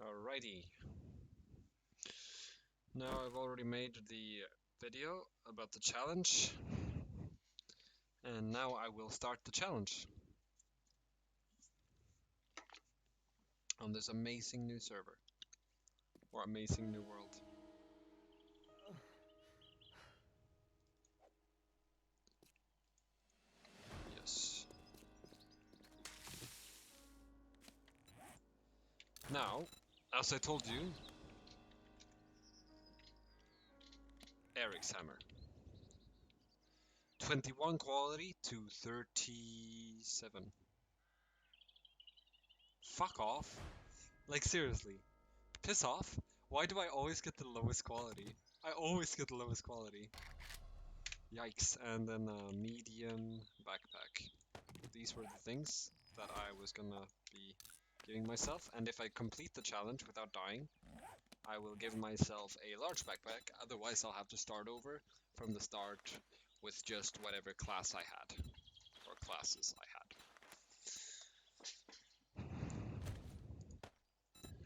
Alrighty. Now I've already made the video about the challenge, and now I will start the challenge on this amazing new server, or amazing new world. Yes. Now, as I told you, Eric's hammer. 21 quality to 37. Fuck off. Like seriously. Piss off. Why do I always get the lowest quality? I always get the lowest quality. Yikes. And then a medium backpack. These were the things that I was gonna be giving myself, and if I complete the challenge without dying, I will give myself a large backpack, otherwise I'll have to start over from the start with just whatever class I had, or classes I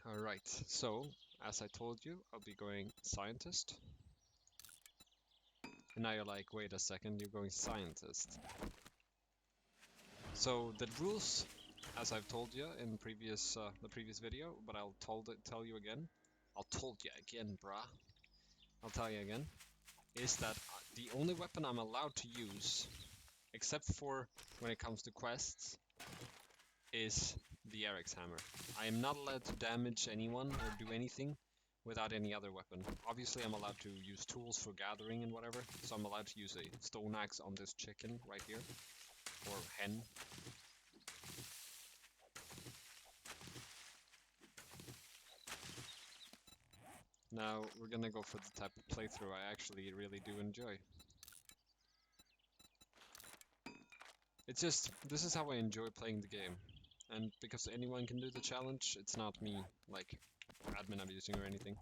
had. Alright, so, as I told you, I'll be going scientist. And now you're like, wait a second, you're going scientist. So, the rules, as I've told you in the previous video, but I'll tell you again. I'll told you again, brah. I'll tell you again. Is that the only weapon I'm allowed to use, except for when it comes to quests, is the Eric's hammer. I am not allowed to damage anyone or do anything without any other weapon. Obviously, I'm allowed to use tools for gathering and whatever, so I'm allowed to use a stone axe on this chicken right here, or hen. Now, we're gonna go for the type of playthrough I actually really do enjoy. It's just, this is how I enjoy playing the game. And because anyone can do the challenge, it's not me, like, admin abusing or anything.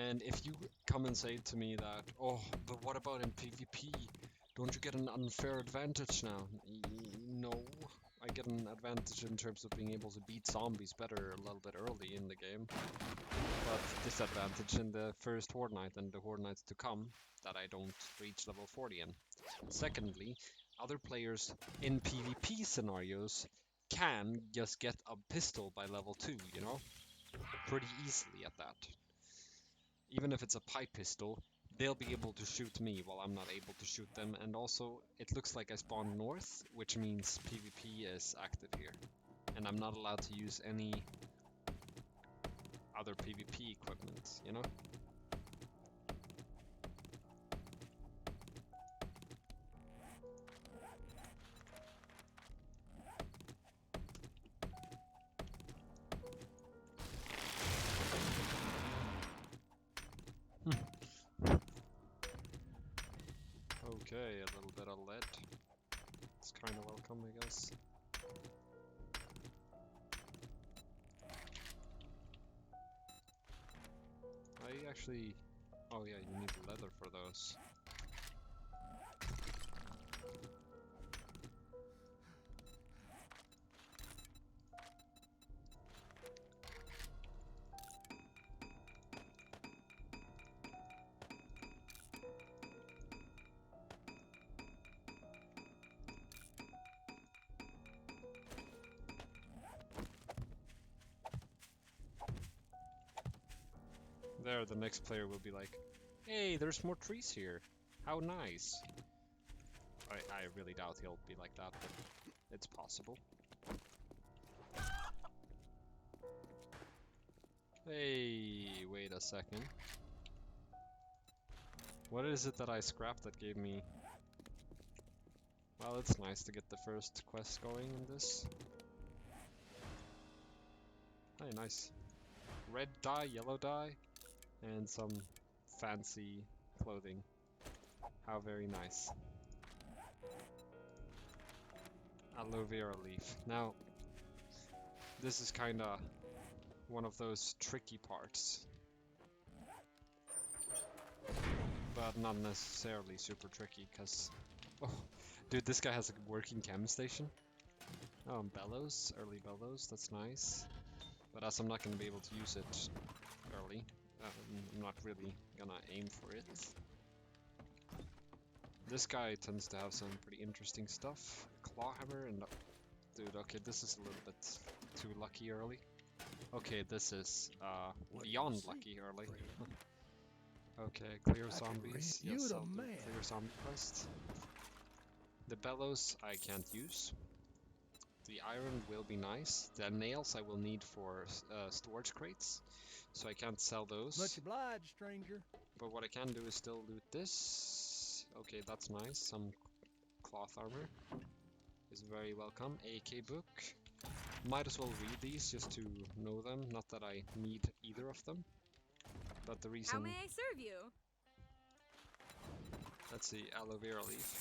And if you come and say to me that, oh, but what about in PvP? Don't you get an unfair advantage now? No, I get an advantage in terms of being able to beat zombies better a little bit early in the game. But disadvantage in the first Horde Night and the Horde Nights to come, that I don't reach level 40 in. Secondly, other players in PvP scenarios can just get a pistol by level 2, you know? Pretty easily at that. Even if it's a pipe pistol, they'll be able to shoot me while I'm not able to shoot them, and also it looks like I spawned north, which means PvP is active here. And I'm not allowed to use any other PvP equipment, you know? Okay, a little bit of lead. It's kind of welcome, I guess. I actually... Oh yeah, you need leather for those. There, the next player will be like, hey, there's more trees here. How nice. I really doubt he'll be like that, but it's possible. Hey, wait a second. What is it that I scrapped that gave me... Well, it's nice to get the first quest going in this. Hey, nice. Red dye, yellow dye, and some fancy clothing. How very nice. Aloe vera leaf. Now, this is kinda one of those tricky parts. But not necessarily super tricky, cause... Oh, dude, this guy has a working chem station. Oh, bellows, early bellows, that's nice. But as I'm not going to be able to use it early, I'm not really gonna aim for it. This guy tends to have some pretty interesting stuff. Clawhammer and... Dude, okay, this is a little bit too lucky early. Okay, this is beyond lucky early. Okay, clear zombies. Yes, I'll do clear zombie quest. The bellows I can't use. The iron will be nice. The nails I will need for storage crates, so I can't sell those. Much obliged, stranger. But what I can do is still loot this. Okay, that's nice. Some cloth armor is very welcome. AK book. Might as well read these just to know them. Not that I need either of them. But the reason... How may I serve you? Let's see, aloe vera leaf.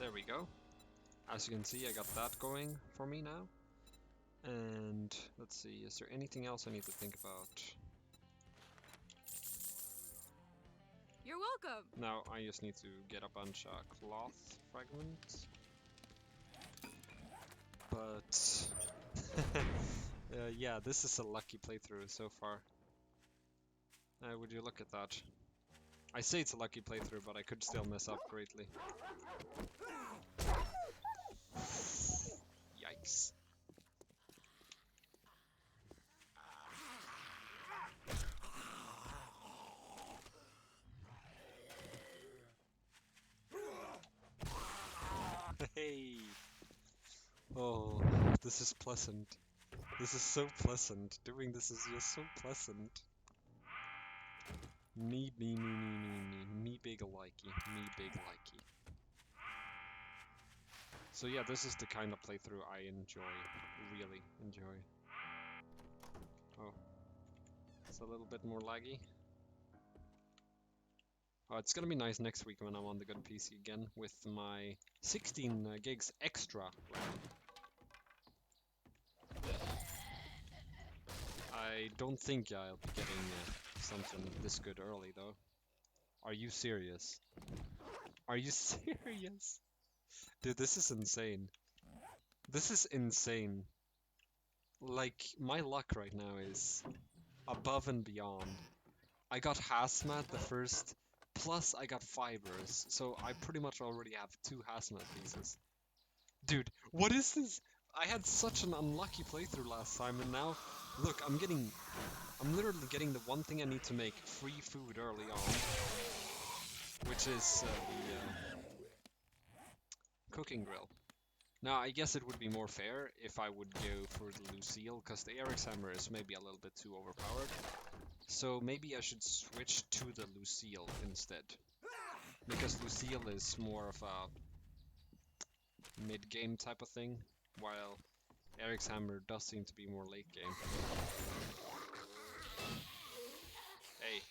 There we go. As you can see, I got that going for me now. And let's see, is there anything else I need to think about? You're welcome. Now I just need to get a bunch of cloth fragments. But yeah, this is a lucky playthrough so far. Would you look at that? I say it's a lucky playthrough, but I could still mess up greatly. Yikes. Hey! Oh, this is pleasant. This is so pleasant. Doing this is just so pleasant. Me big likey. Me big likey. So yeah, this is the kind of playthrough I enjoy. Really enjoy. Oh. It's a little bit more laggy. Oh, it's gonna be nice next week when I'm on the good PC again with my 16 gigs extra RAM. I don't think I'll be getting something this good early though. Are you serious? Are you serious? Dude, this is insane. This is insane. Like, my luck right now is above and beyond. I got hazmat the first, plus I got fibers, so I pretty much already have 2 hazmat pieces. Dude, what is this? I had such an unlucky playthrough last time, and now, look, I'm literally getting the one thing I need to make free food early on, which is the cooking grill. Now, I guess it would be more fair if I would go for the Lucille, because the Eric's hammer is maybe a little bit too overpowered. So maybe I should switch to the Lucille instead. Because Lucille is more of a mid-game type of thing, while Eric's hammer does seem to be more late game. Hey.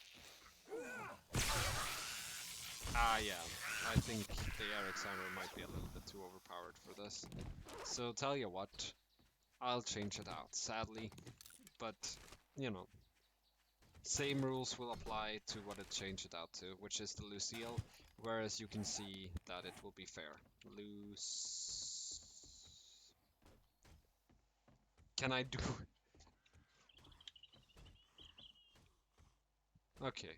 Ah, yeah. I think the Eric's hammer might be a little bit too overpowered for this. So tell you what, I'll change it out, sadly. But, you know, same rules will apply to what it changed it out to, which is the Lucille, whereas you can see that it will be fair. Can I do... Okay.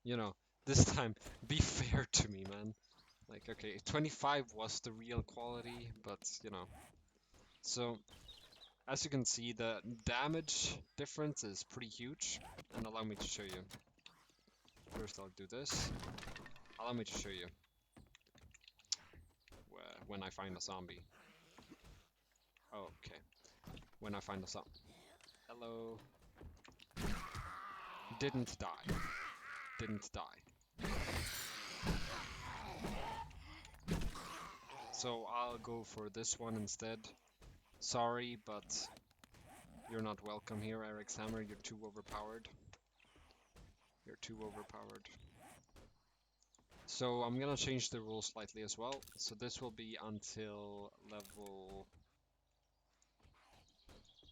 You know, this time, be fair to me, man. Like, okay, 25 was the real quality, but, you know. So, as you can see, the damage difference is pretty huge. And allow me to show you. First, I'll do this. Allow me to show you. When I find a zombie. Oh, okay. When I find a zombie. Hello. Didn't die. Didn't die. So I'll go for this one instead. Sorry, but you're not welcome here, Eric's hammer. You're too overpowered. You're too overpowered. So I'm gonna change the rules slightly as well. So this will be until level...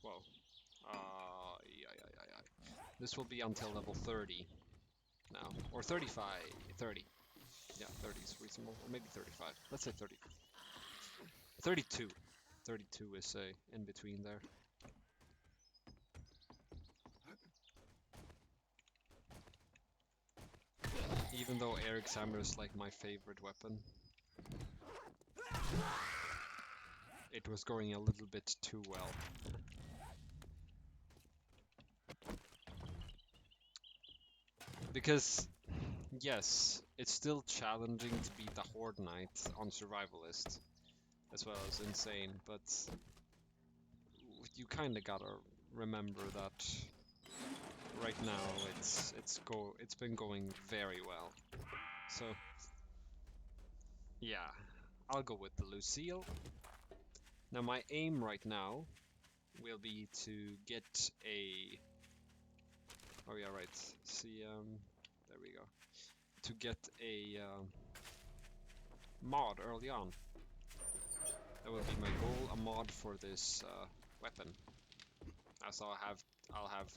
Whoa. This will be until level 30 now. Or 35. 30. Yeah, 30 is reasonable. Or maybe 35. Let's say 30. 32. 32 is in between there. Even though Eric's hammer is like my favorite weapon, it was going a little bit too well. Because, yes, it's still challenging to beat the Horde Knight on Survivalist, as well as insane, but you kinda gotta remember that right now it's been going very well. So yeah, I'll go with the Lucille. Now my aim right now will be to get a... Oh yeah, right. See, there we go. To get a mod early on. That will be my goal, a mod for this weapon. As I'll have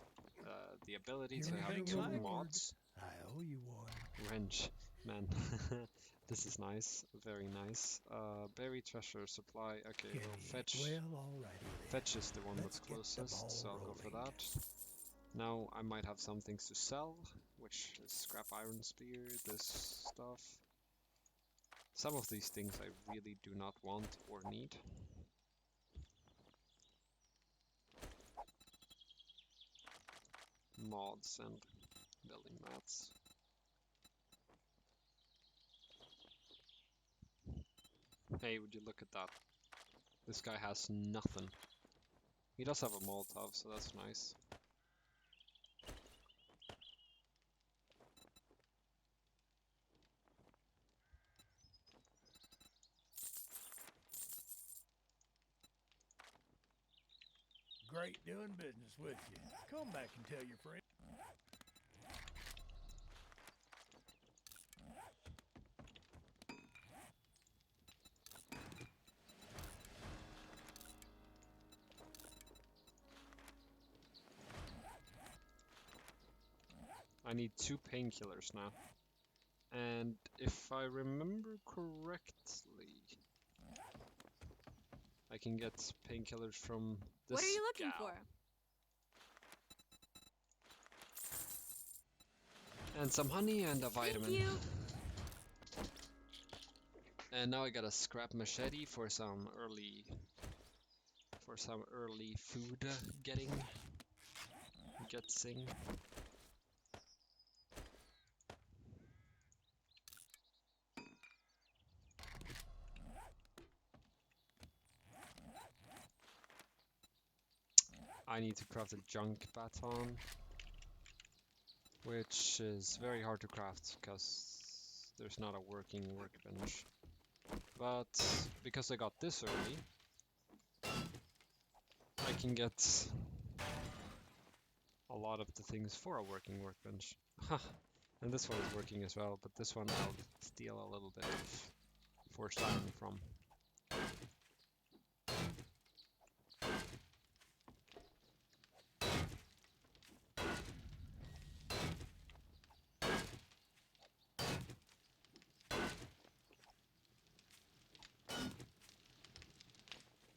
the ability to have two mods. I owe you one. Wrench, man. This is nice, very nice. Berry treasure supply. Okay, well, fetch. Well, alrighty then. Fetch is the one Let's that's get the closest, ball so I'll go for rolling. that. Now I might have some things to sell, which is scrap iron spear, this stuff. Some of these things I really do not want or need. Mods and building mats. Hey, would you look at that? This guy has nothing. He does have a Molotov, so that's nice. Great doing business with you. Come back and tell your friend. I need 2 painkillers now. And if I remember correctly, I can get painkillers from this What are you looking gal. for? And some honey and a vitamin. Thank you. And now I got a scrap machete for some early food getting. I need to craft a junk baton, which is very hard to craft because there's not a working workbench. But because I got this early, I can get a lot of the things for a working workbench. And this one is working as well, but this one I'll steal a little bit of forced iron from.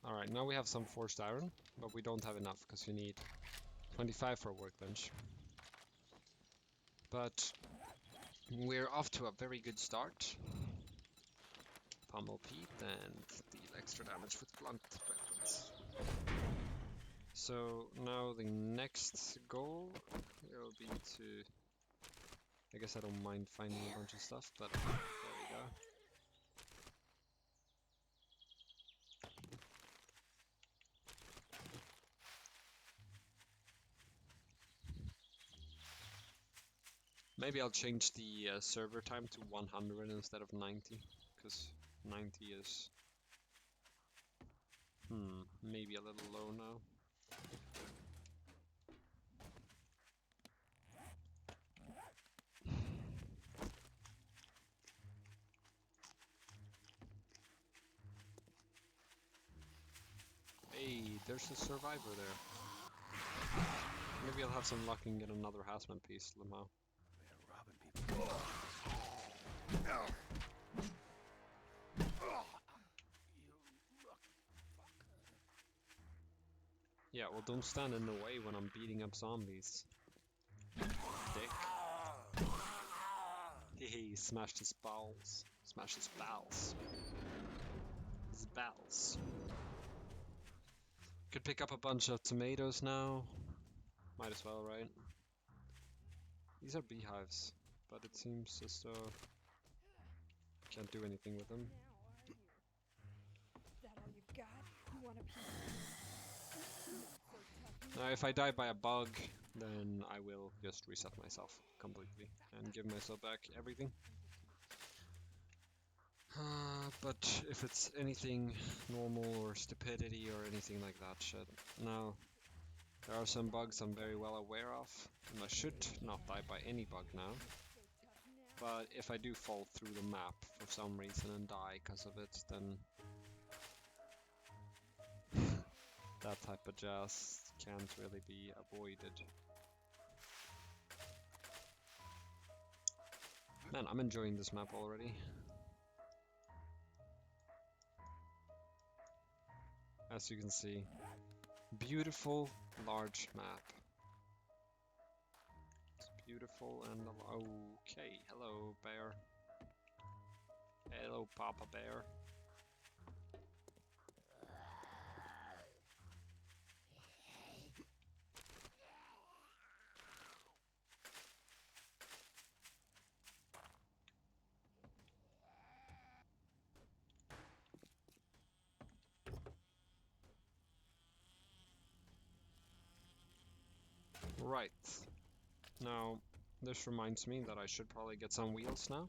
Alright, now we have some forced iron, but we don't have enough because you need 25 for a workbench. But we're off to a very good start. Pummel Pete and deal extra damage with blunt weapons. So now the next goal will be to... I guess I don't mind finding a bunch of stuff, but there we go. Maybe I'll change the server time to 100 instead of 90, because 90 is maybe a little low now. Hey, there's a survivor there. Maybe I'll have some luck and get another hazmat piece somehow. Yeah, well, don't stand in the way when I'm beating up zombies. Dick. He smashed his balls. Smashed his bowels. His bowels. Could pick up a bunch of tomatoes now. Might as well, right? These are beehives, but it seems as though can't do anything with them. That all you've got? You want a piece? Now, if I die by a bug, then I will just reset myself completely and give myself back everything. But if it's anything normal or stupidity or anything like that shit, no. There are some bugs I'm very well aware of, and I should not die by any bug now. But if I do fall through the map for some reason and die because of it, then that type of jazz can't really be avoided. Man, I'm enjoying this map already. As you can see, beautiful large map. It's beautiful and okay. Hello, bear. Hello, Papa Bear. Right. Now, this reminds me that I should probably get some wheels now.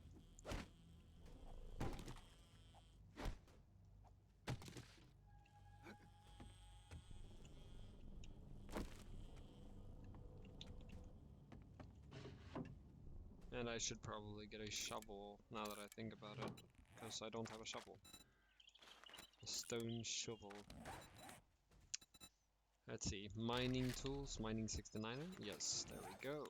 And I should probably get a shovel now that I think about it, because I don't have a shovel. A stone shovel. Let's see, mining tools, mining 69er, yes, there we go.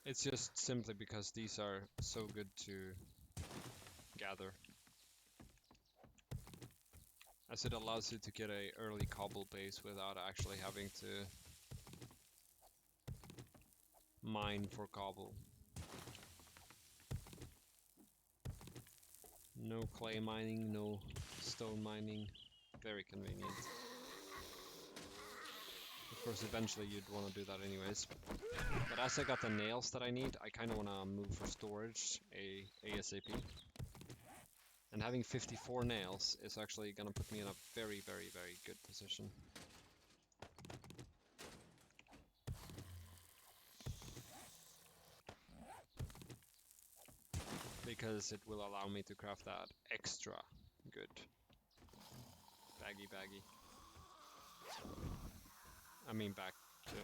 It's just simply because these are so good to gather. As it allows you to get a early cobble base without actually having to mine for cobble. No clay mining, no stone mining. Very convenient. Of course, eventually you'd want to do that anyways. But as I got the nails that I need, I kind of want to move for storage ASAP. And having 54 nails is actually going to put me in a very, very, very good position. Because it will allow me to craft that extra good. Baggy. I mean back to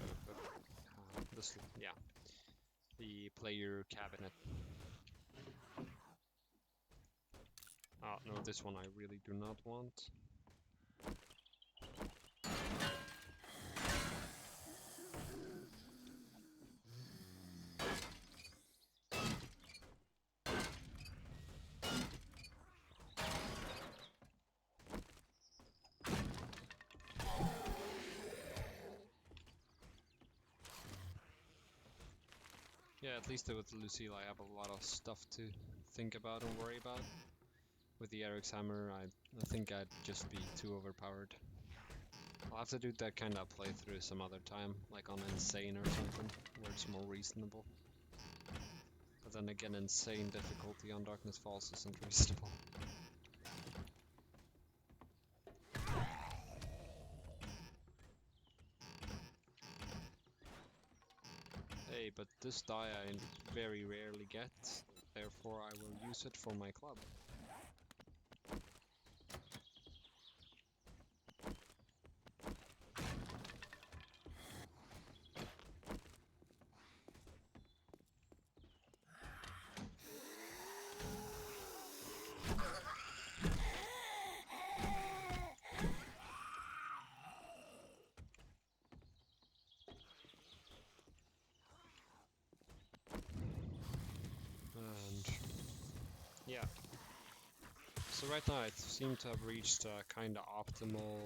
this, yeah. The player cabinet. Oh, no, this one I really do not want. Yeah, at least with Lucille I have a lot of stuff to think about and worry about. With the Eric's hammer, I think I'd just be too overpowered. I'll have to do that kind of playthrough some other time, like on Insane or something, where it's more reasonable. But then again, Insane difficulty on Darkness Falls isn't reasonable. Hey, but this die I very rarely get, therefore I will use it for my club. So right now I seem to have reached kind of optimal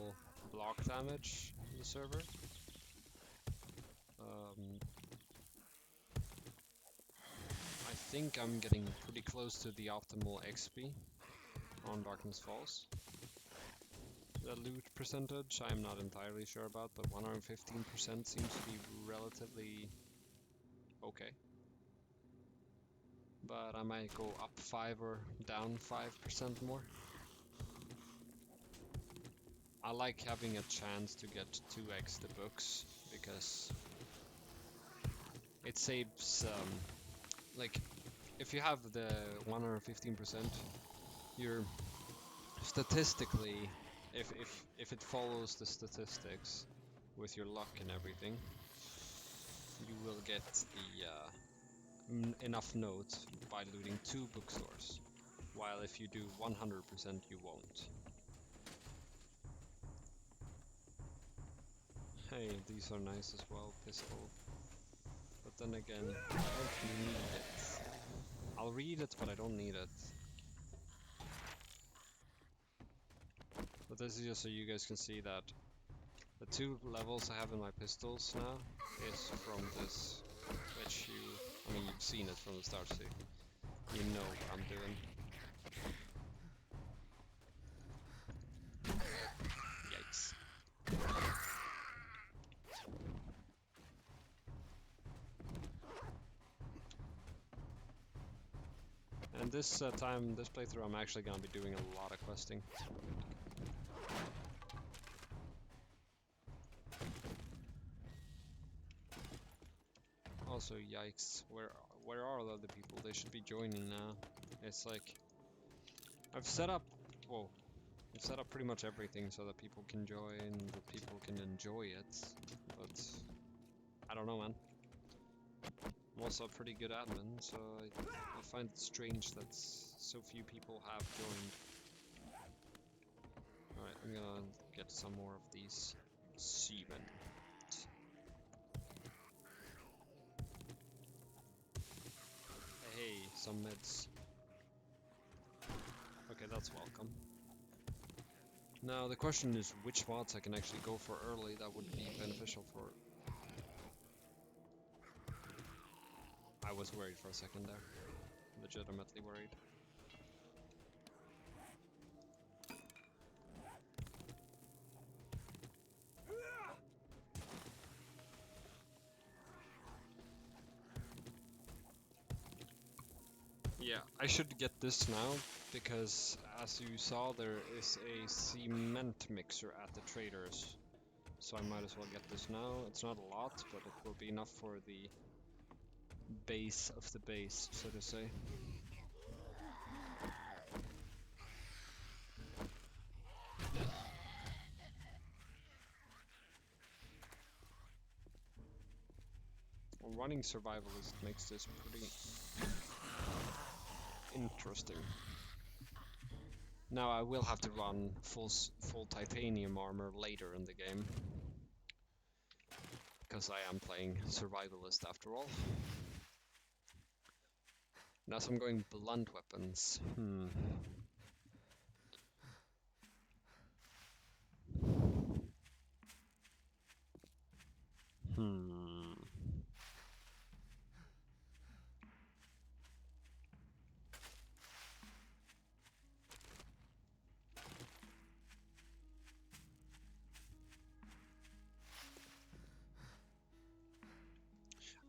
block damage in the server. I think I'm getting pretty close to the optimal XP on Darkness Falls. The loot percentage I'm not entirely sure about, but 115% seems to be relatively okay. But I might go up 5 or down 5% more. I like having a chance to get 2x the books because it saves, like, if you have the 115%, you're statistically, if it follows the statistics with your luck and everything, you will get the enough notes by looting 2 bookstores, while if you do 100% you won't. Hey, these are nice as well, pistol. But then again, I don't need it. I'll read it, but I don't need it. But this is just so you guys can see that the 2 levels I have in my pistols now is from this, which I mean, you've seen it from the start, so you know what I'm doing. Yikes. And this this playthrough, I'm actually gonna be doing a lot of questing. Also, yikes, where are all other people? They should be joining now. It's like, I've set up pretty much everything so that people can join, that people can enjoy it, but I don't know, man. I'm also a pretty good admin, so I find it strange that so few people have joined. Alright, I'm gonna get some more of these semen. Hey, some meds. Okay, that's welcome. Now the question is which mods I can actually go for early that would be beneficial for... I was worried for a second there. Legitimately worried. Yeah, I should get this now, because as you saw, there is a cement mixer at the traders. So I might as well get this now. It's not a lot, but it will be enough for the base of the base, so to say. Running Survivalist makes this pretty interesting. Now I will have to run full titanium armor later in the game, because I am playing Survivalist after all. Now so I'm going blunt weapons.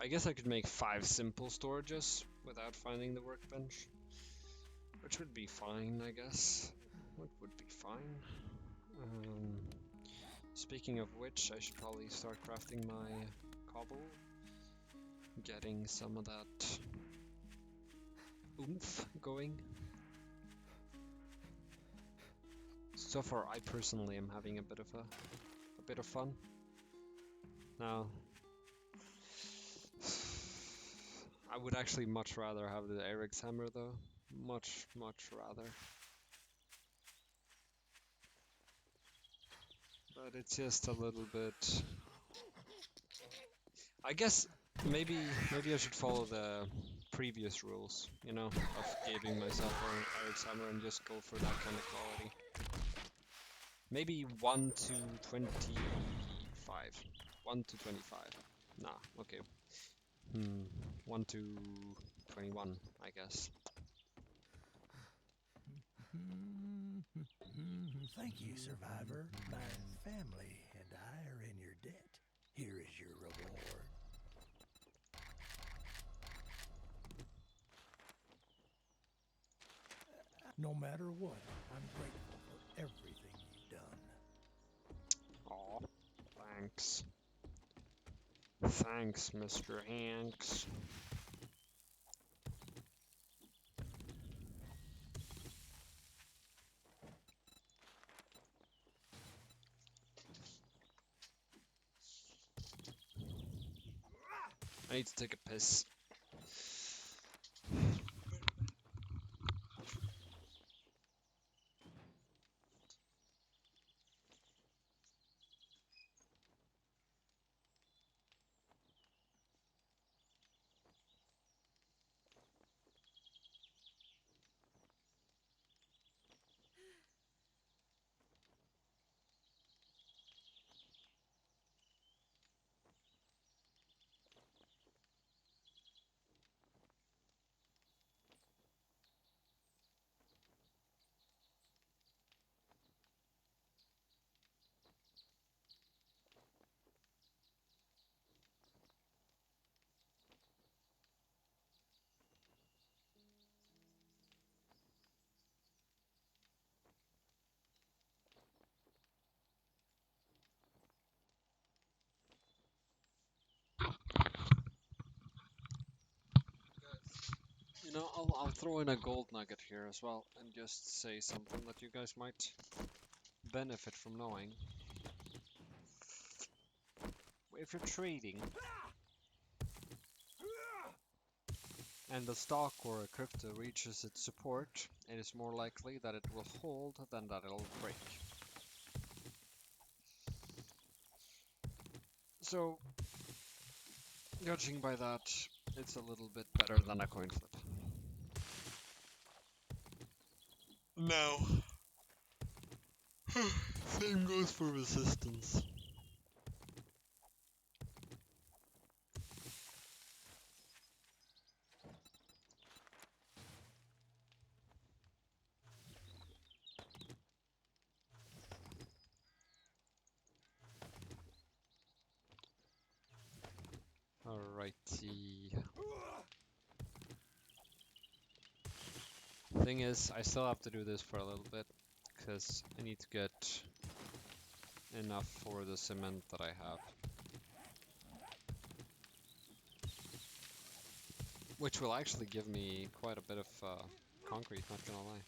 I guess I could make 5 simple storages without finding the workbench, which would be fine, I guess. What would be fine? Speaking of which, I should probably start crafting my cobble, getting some of that oomph going. So far, I personally am having a bit of fun. Now, I would actually much rather have the Eric's hammer though. Much rather. But it's just a little bit... I guess maybe I should follow the previous rules, you know, of giving myself an Eric's hammer and just go for that kind of quality. Maybe 1 to 25. 1 to 25. Nah, okay. 1 to 21, I guess. Thank you, survivor. My family and I are in your debt. Here is your reward. No matter what, I'm grateful for everything you've done. Aw, thanks. Thanks, Mr. Hanks. I need to take a piss. You know, I'll throw in a gold nugget here as well and just say something that you guys might benefit from knowing. If you're trading and the stock or a crypto reaches its support, it is more likely that it will hold than that it'll break. So, judging by that, it's a little bit better than a coin flip. Now, same goes for resistance. Alrighty. Thing is, I still have to do this for a little bit, because I need to get enough for the cement that I have. Which will actually give me quite a bit of concrete, not gonna lie.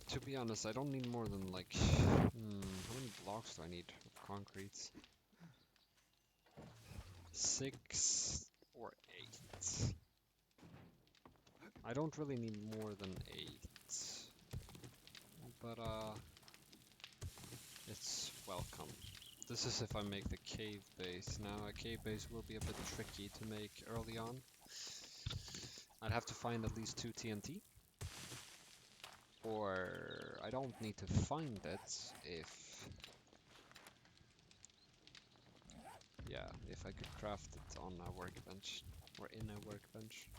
To be honest, I don't need more than like, how many blocks do I need of concrete? 6 or 8. I don't really need more than 8. But it's welcome. This is if I make the cave base. Now a cave base will be a bit tricky to make early on. I'd have to find at least 2 TNT. Or I don't need to find it if... Yeah, if I could craft it on a workbench. Or in a workbench.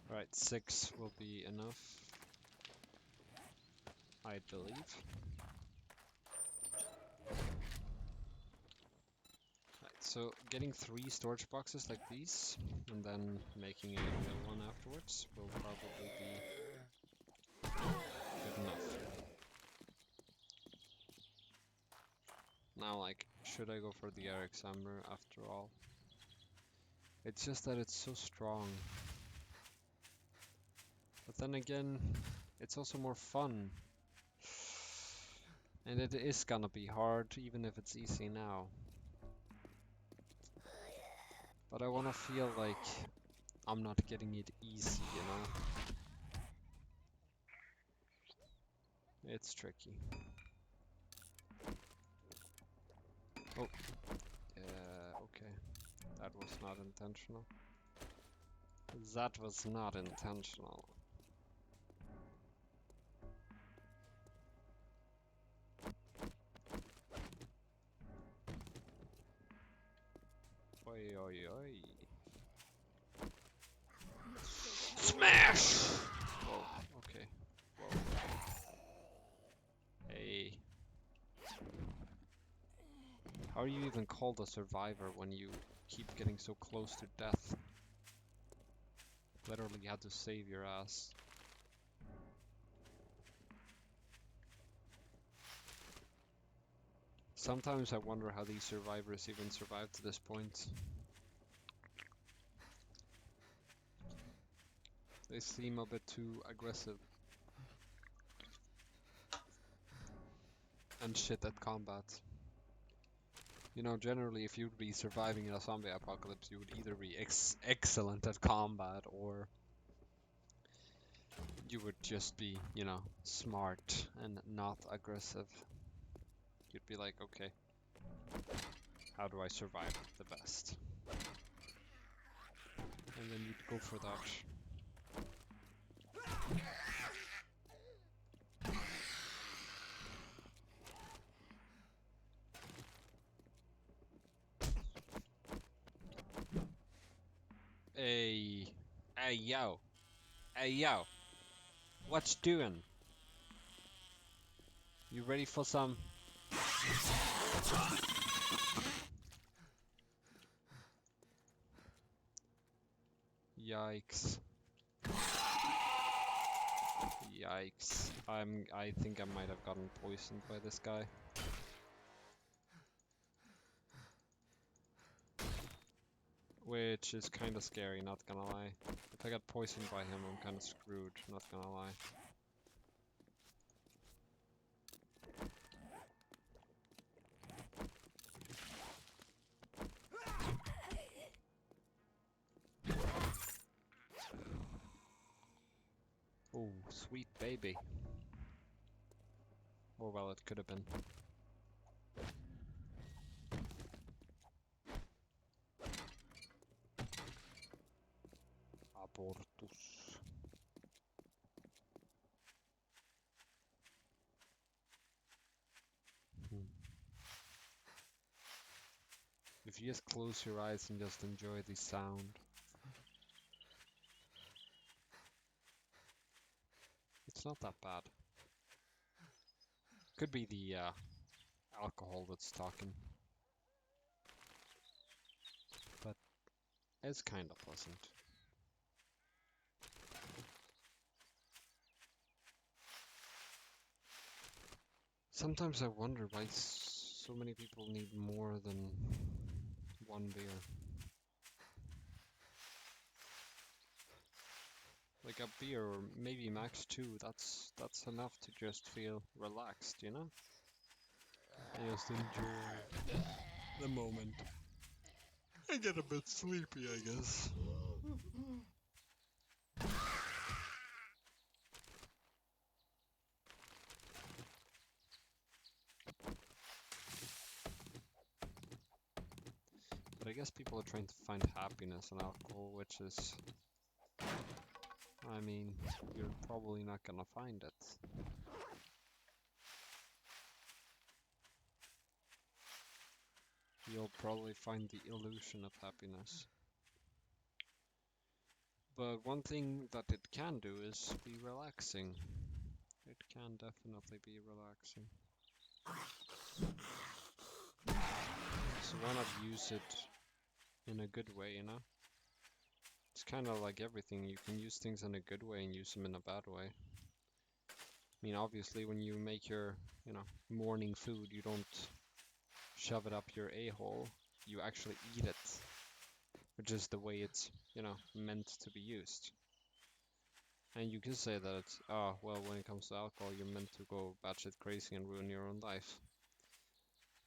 Right, 6 will be enough. I believe. Right, so getting 3 storage boxes like these, and then making a mill one afterwards will probably be good enough. Now, like, should I go for the Eric's hammer after all? It's just that it's so strong. But then again, it's also more fun. And it is gonna be hard, even if it's easy now. But I wanna feel like I'm not getting it easy, you know? It's tricky. Oh, okay. That was not intentional. That was not intentional. Oi, oi, oi. Smash! Whoa, okay. Whoa. Hey. How are you even called a survivor when you keep getting so close to death? Literally had to save your ass. Sometimes I wonder how these survivors even survived to this point. They seem a bit too aggressive. And shit at combat. You know, generally if you'd be surviving in a zombie apocalypse, you would either be excellent at combat or you would just be, you know, smart and not aggressive. You'd be like, okay, how do I survive the best? And then you'd go for that. Hey, hey yo, hey yo, what's doing? You ready for some? Yikes. Yikes. I think I might have gotten poisoned by this guy. Which is kinda scary, not gonna lie. If I got poisoned by him, I'm kinda screwed, not gonna lie. Oh, sweet baby. Or well, it could have been. Abortus. If you just close your eyes and just enjoy the sound. It's not that bad. Could be the alcohol that's talking. But it's kind of pleasant. Sometimes I wonder why so many people need more than one beer. Like a beer or maybe max two, that's enough to just feel relaxed, you know? And just enjoy the moment. I get a bit sleepy, I guess. But I guess people are trying to find happiness in alcohol, which is, I mean, you're probably not gonna find it. You'll probably find the illusion of happiness. But one thing that it can do is be relaxing. It can definitely be relaxing. So why not use it in a good way, you know? It's kind of like everything. You can use things in a good way and use them in a bad way. I mean, obviously, when you make your, you know, morning food, you don't shove it up your a-hole. You actually eat it, which is the way it's, you know, meant to be used. And you can say that it's, oh, well, when it comes to alcohol, you're meant to go batshit crazy and ruin your own life.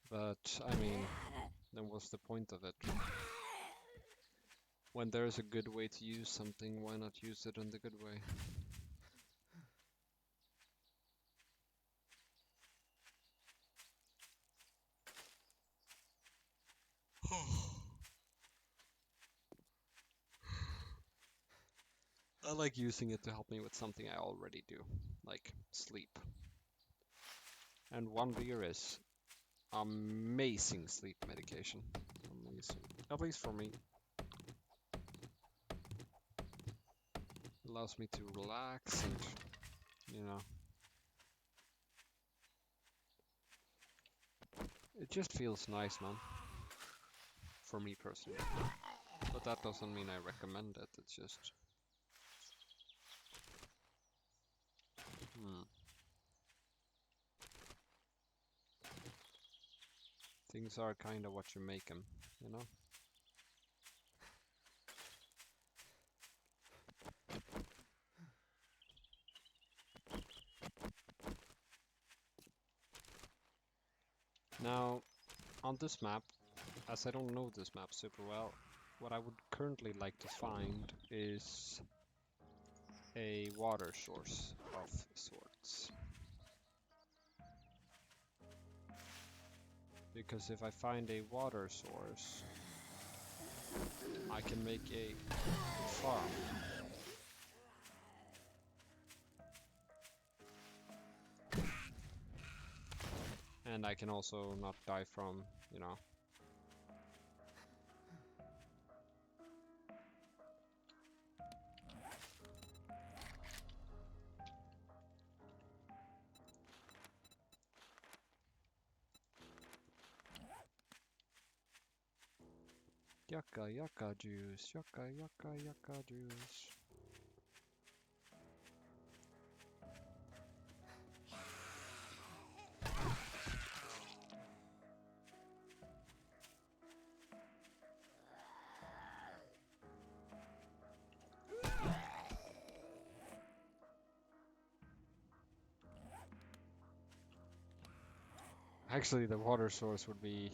But, I mean, then what's the point of it? When there's a good way to use something, why not use it in the good way? I like using it to help me with something I already do, like sleep. And one beer is amazing sleep medication. Amazing. At least for me. Allows me to relax and, you know, it just feels nice, man. For me personally. But that doesn't mean I recommend it, it's just... Things are kinda what you make them, you know? Now, on this map, as I don't know this map super well, what I would currently like to find is a water source of sorts. Because if I find a water source, I can make a farm. And I can also not die from, you know. Yucca yucca juice, yucca yucca yucca juice. Actually, the water source would be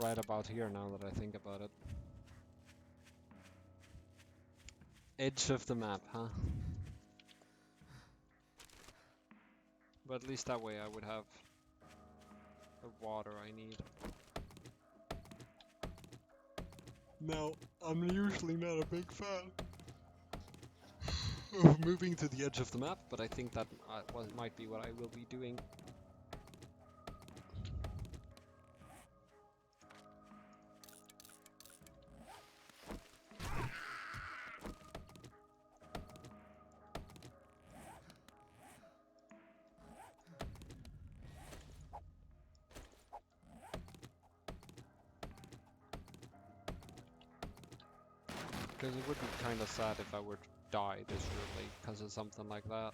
right about here now that I think about it. Edge of the map, huh? But at least that way I would have the water I need. Now, I'm usually not a big fan of moving to the edge of the map, but I think that might be what I will be doing. Because it would be kind of sad if I were to die this early because of something like that.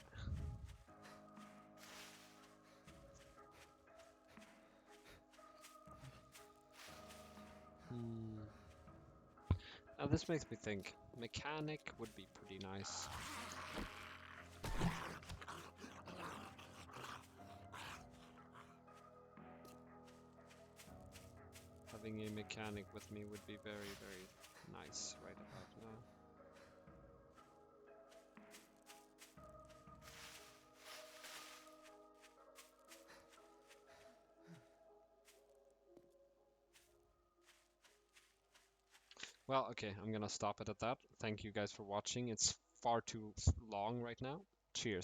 Now this makes me think, mechanic would be pretty nice. Having a mechanic with me would be very, very nice right about now. Well, okay, I'm gonna stop it at that. Thank you guys for watching. It's far too long right now. Cheers.